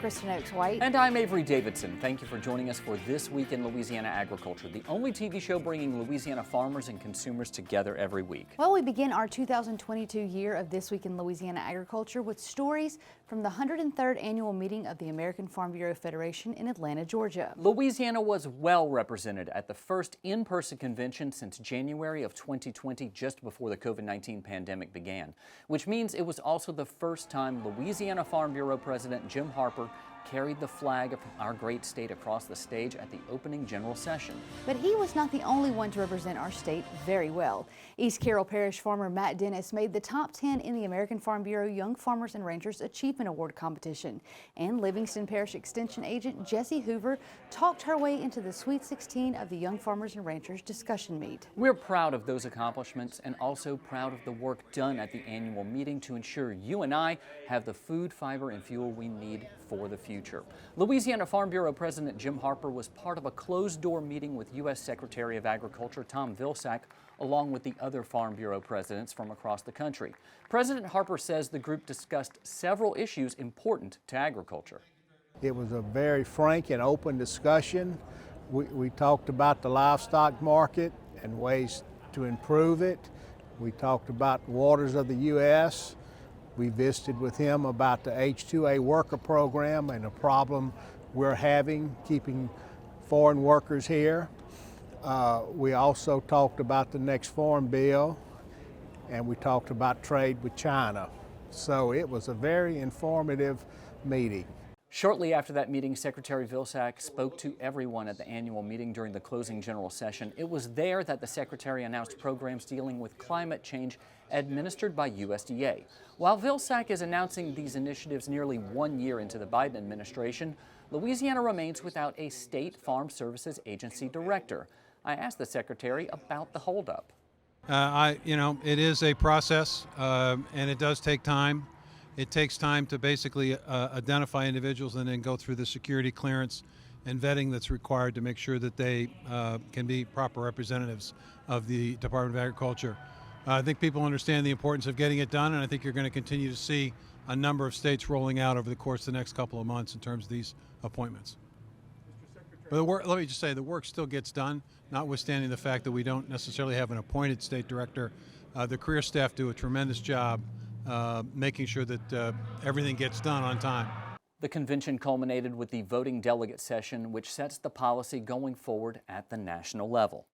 Kristen Oaks-White. And I'm Avery Davidson. Thank you for joining us for This Week in Louisiana Agriculture, the only TV show bringing Louisiana farmers and consumers together every week. Well, we begin our 2022 year of This Week in Louisiana Agriculture with stories from the 103rd annual meeting of the American Farm Bureau Federation in Atlanta, Georgia. Louisiana was well represented at the first in-person convention since January of 2020, just before the COVID-19 pandemic began, which means it was also the first time Louisiana Farm Bureau President Jim Harper carried the flag of our great state across the stage at the opening general session. But he was not the only one to represent our state very well. East Carroll Parish farmer Matt Dennis made the top 10 in the American Farm Bureau Young Farmers and Rangers Achievement Award competition. And Livingston Parish Extension agent Jessie Hoover talked her way into the Sweet 16 of the Young Farmers and Rangers discussion meet. We're proud of those accomplishments and also proud of the work done at the annual meeting to ensure you and I have the food, fiber, and fuel we need for the future. Louisiana Farm Bureau President Jim Harper was part of a closed-door meeting with U.S. Secretary of Agriculture Tom Vilsack, along with the other Farm Bureau presidents from across the country. President Harper says the group discussed several issues important to agriculture. It was a very frank and open discussion. We talked about the livestock market and ways to improve it. We talked about waters of the U.S. We visited with him about the H-2A worker program and the problem we're having keeping foreign workers here. We also talked about the next farm bill, and we talked about trade with China. So it was a very informative meeting. Shortly after that meeting, Secretary Vilsack spoke to everyone at the annual meeting during the closing general session. It was there that the Secretary announced programs dealing with climate change administered by USDA. While Vilsack is announcing these initiatives nearly 1 year into the Biden administration, Louisiana remains without a state farm services agency director. I asked the Secretary about the holdup. It is a process, and it does take time. It takes time to basically identify individuals and then go through the security clearance and vetting that's required to make sure that they can be proper representatives of the Department of Agriculture. I think people understand the importance of getting it done, and I think you're going to continue to see a number of states rolling out over the course of the next couple of months in terms of these appointments. But let me just say, the work still gets done, notwithstanding the fact that we don't necessarily have an appointed state director. The career staff do a tremendous job making sure that everything gets done on time. The convention culminated with the voting delegate session, which sets the policy going forward at the national level.